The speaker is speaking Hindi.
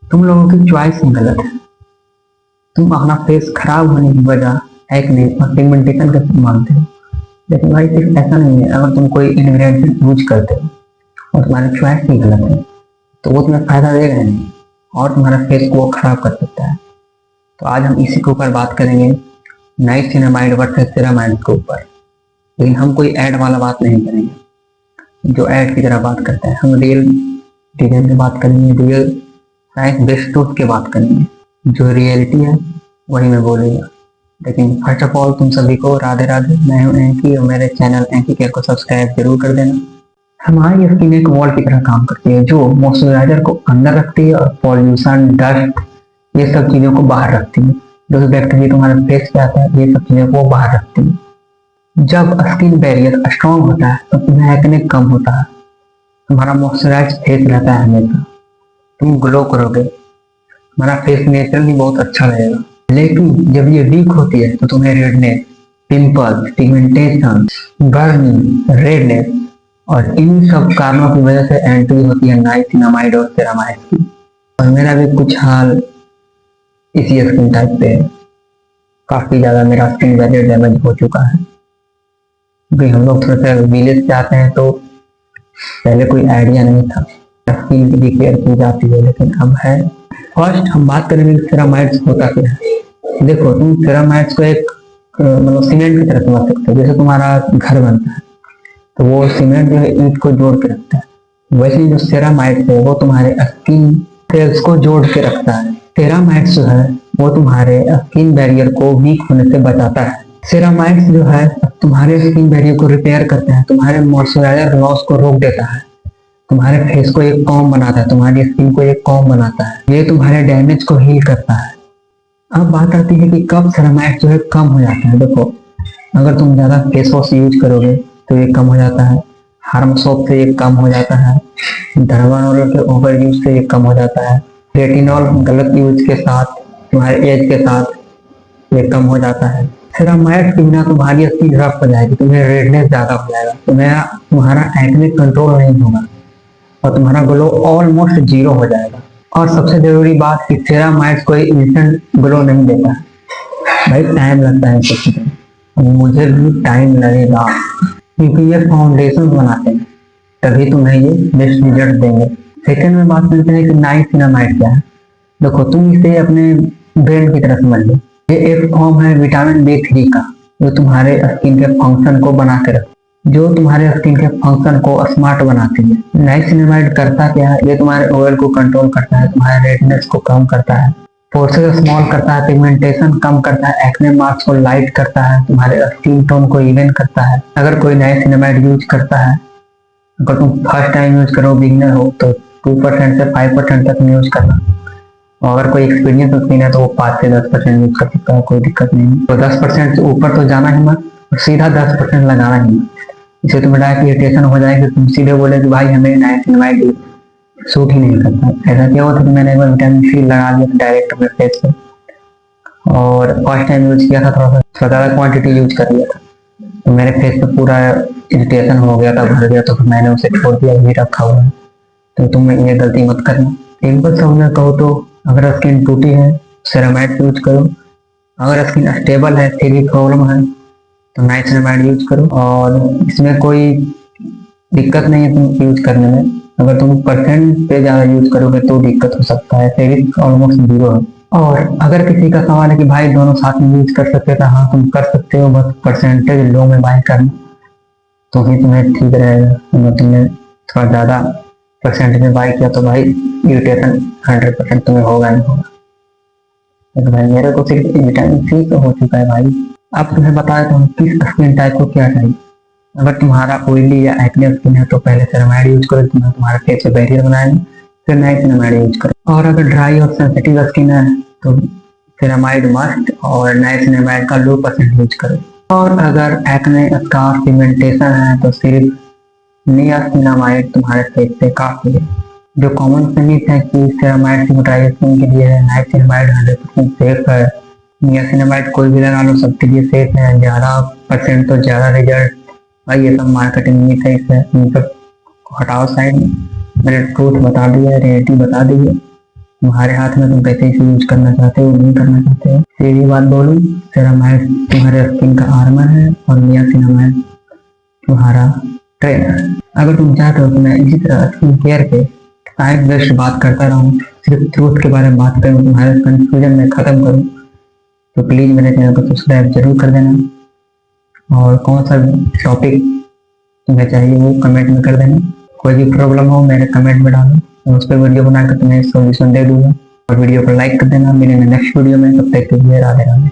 तुम लोगों की चॉइस ही गलत है। तुम अपना फेस खराब होने की वजह एक्ने और पिगमेंटेशन का मानते हो, लेकिन भाई सिर्फ ऐसा नहीं है। अगर तुम कोई इंग्रेडिएंट यूज करते हो और तुम्हारी चॉइस ही गलत है तो वो तुम्हें फायदा देगा नहीं और तुम्हारा फेस को वो खराब कर सकता है। तो आज हम इसी के ऊपर बात करेंगे, नाइसिनामाइड वर्सेस सेरामाइड के ऊपर। लेकिन हम कोई ऐड वाला बात नहीं करेंगे जो ऐड की तरह बात करते हैं। हम रियल चीज़ों की बात करेंगे, रियल साइंस बेस्ड ट्रूथ की बात करेंगे। जो रियलिटी है वही मैं बोलूँगा। लेकिन फर्स्ट ऑफ ऑल तुम सभी को राधे राधे। मैं हूँ एंकी और मेरे चैनल एंकी केयर को सब्सक्राइब जरूर कर देना। हमारी स्किन एक वॉल की तरह काम करती है जो मॉइस्चराइजर को अंदर रखती है और पॉल्यूशन, डस्ट, ये सब चीज़ों को बाहर रखती है। जो बैक्टीरिया तुम्हारे फेस पे आता है ये सब चीज़ों को बाहर रखती है। जब स्किन बैरियर स्ट्रॉन्ग होता है तो तुम्हें एक्ने कम होता है, तुम्हारा मॉइस्चराइज फेस रहता है हमेशा, तुम ग्लो करोगे, हमारा फेस नेचुरली बहुत अच्छा रहेगा। लेकिन जब ये वीक होती है तो तुम्हें redness, pimples, pigmentation, burning, redness और इन सब कारणों की वजह से एंट्री होती है नाइसिनामाइड और सेरामाइड की। और मेरा भी कुछ हाल इसी स्किन टाइप पे है। काफी ज्यादा मेरा स्किन बैरियर डैमेज हो चुका है। क्योंकि हम लोग थोड़ा सा विलेज से आते हैं तो पहले कोई आइडिया नहीं था, स्किन की केयर की जाती है, लेकिन अब है। फर्स्ट हम बात करेंगे सेरामाइड्स होता क्या है। देखो, तुम सेरामाइड्स को एक मतलब सीमेंट की तरह समझ सकते हो। जैसे तुम्हारा घर बनता है तो वो सीमेंट जो है ईंट को जोड़ के रखता है, वैसे ही जो सेरामाइड्स है वो तुम्हारे स्किन सेल्स को जोड़ के रखता है। सेरामाइड्स जो है वो तुम्हारे स्किन बैरियर को वीक होने से बचाता है। सेरामाइड्स जो है तुम्हारे स्किन बैरियर को रिपेयर करता है, तुम्हारे मॉइस्चराइजर लॉस को रोक देता है, तुम्हारे फेस को एक कॉम बनाता है, तुम्हारी स्किन को एक कॉम बनाता है, ये तुम्हारे डैमेज को हील करता है। अब बात आती है कि कब सेरामाइड जो है कम हो जाता है। देखो, अगर तुम ज्यादा फेस वॉश यूज करोगे तो ये कम हो जाता है, हार्म सोप से ये कम हो जाता है, धर्मानोल के ओवर यूज से ये कम हो जाता है, रेटिनॉल गलत यूज के साथ, तुम्हारे एज के साथ ये कम हो जाता है। सेरामाइड के बिना तुम्हारी स्किन रफ हो जाएगी, तुम्हें रेडनेस ज्यादा हो जाएगा, तुम्हारा एक्ने कंट्रोल नहीं होगा और तुम्हारा ग्लो ऑलमोस्ट जीरो हो जाएगा। और सबसे जरूरी बात कि सेरामाइड्स कोई इंस्टेंट ग्लो नहीं देता है, भाई टाइम लगता है सब चीजें। मुझे भी टाइम लगेगा क्योंकि ये फाउंडेशन बनाते हैं, तभी तुम्हें ये बेस्ट रिजल्ट देंगे। सेकंड में बात करते हैं कि नाइसिनामाइड क्या है। देखो, तुम इसे अपने ब्रेन की तरह समझ लो। ये एक फॉर्म है विटामिन B3 का जो तुम्हारे स्किन के फंक्शन को बना के रखता, जो तुम्हारे स्किन के फंक्शन को स्मार्ट बनाती है। नाइसिनामाइड करता क्या है, ये तुम्हारे ऑयल को कंट्रोल करता है, तुम्हारे रेडनेस को कम करता है, पोर्सेस स्मॉल करता है, पिगमेंटेशन कम करता है, एक्ने मार्क्स को लाइट करता है, तुम्हारे स्किन टोन को इवन करता है। अगर कोई नाइसिनामाइड यूज करता है, अगर तुम फर्स्ट टाइम यूज करो, बिगिनर हो, तो 2% से 5% तक यूज करना। और अगर कोई एक्सपीरियंस स्किन है तो वो 5 से 10% यूज कर सकता है, कोई दिक्कत नहीं। तो 10% से ऊपर तो जाना ही मत, सीधा 10% लगाना ही मत। इसे तुम्हें डायरेक्ट इरिटेशन हो जाएगी, तुम सीधे बोले कि भाई हमें नाइसिनामाइड सूट ही नहीं करता। ऐसा क्या हुआ था कि मैंने एक बार विटामिन C लगा दिया था डायरेक्ट अपने फेस पे, और फर्स्ट टाइम यूज किया था, थोड़ा ज़्यादा क्वांटिटी यूज कर लिया था, तो मेरे फेस पे पूरा इरिटेशन हो गया था, भर गया, तो फिर मैंने उसे छोड़ दिया, यही रखा हुआ है। तो तुम ये गलती मत करना। सिंपल शब्द में कहो तो अगर स्किन टूटी है सेरामाइड यूज करो, अगर स्किन स्टेबल है, फिर प्रॉब्लम है तो नाइसिनामाइड यूज करो। और इसमें कोई दिक्कत नहीं है तुम यूज करने में। अगर तुम परसेंट पे ज्यादा यूज करोगे तो दिक्कत हो सकता है, रिस्क ऑलमोस्ट 0 है। और अगर किसी का सवाल है कि भाई दोनों साथ में यूज कर सकते हैं, तो हाँ तुम कर सकते हो, बस परसेंटेज लो में बाय करना तो ही तुम्हें ठीक रहेगा। अगर तुमने थोड़ा ज्यादा परसेंटेज में बाय किया तो भाई इरिटेशन 100% तुम्हें होगा ही होगा। तो भाई मेरे को सिर्फ विटामिन C तो हो चुका है भाई। अब तुम्हें बता देता हूँ किस स्किन टाइप को क्या चाहिए। अगर तुम्हारा ऑयली या एक्ने स्किन है तो पहले सेरामाइड यूज करो, तुम्हारे फेस पे बैरियर बनाएंगे, फिर नाइसिनामाइड यूज करो। और अगर ड्राई और सेंसिटिव स्किन है तो सेरामाइड मस्ट और नाइसिनामाइड का लो % यूज करो। और अगर एक्ने, स्कार, पिगमेंटेशन है तो सिर्फ नियासिनामाइड तुम्हारे फेस पे काफी है। जो कॉमन मिथ है कि सेरामाइड ड्राई स्किन के लिए है, नाइसिनामाइड 100% सेफ है, नियासिनामाइड कोई भी लगा लो सबके लिए सेफ है, 11% तो ज्यादा रिजल्ट। भाई ये सब मार्केटिंग मिथ है, इन सब हटाओ साइड में। मैंने ट्रूथ बता दी है, रियलिटी बता दी है। तुम्हारे हाथ में, तुम कैसे इसे यूज करना चाहते हो नहीं करना चाहते हो। सीधी बात बोलूं, तेरा मैच तुम्हारे स्किन का आर्मर है और मिया सिनेमा तुम्हारा ट्रेनर। अगर तुम चाहते हो कि मैं इसी तरह स्किन केयर पे साइंस बेस्ड बात करता रहूं, सिर्फ ट्रूथ के बारे में बात करूं, तुम्हारे कंफ्यूजन में खत्म करूं, तो प्लीज मेरे चैनल को सब्सक्राइब जरूर कर देना। और कौन सा टॉपिक तुम्हें चाहिए वो कमेंट में कर देना। कोई भी प्रॉब्लम हो मेरे कमेंट में डालो, मैं उस पर वीडियो बनाकर तुम्हें सोल्यूशन दे दूंगा। और वीडियो को लाइक कर देना। मिलेंगे नेक्स्ट वीडियो में, तब तक के लिए राधे राधे।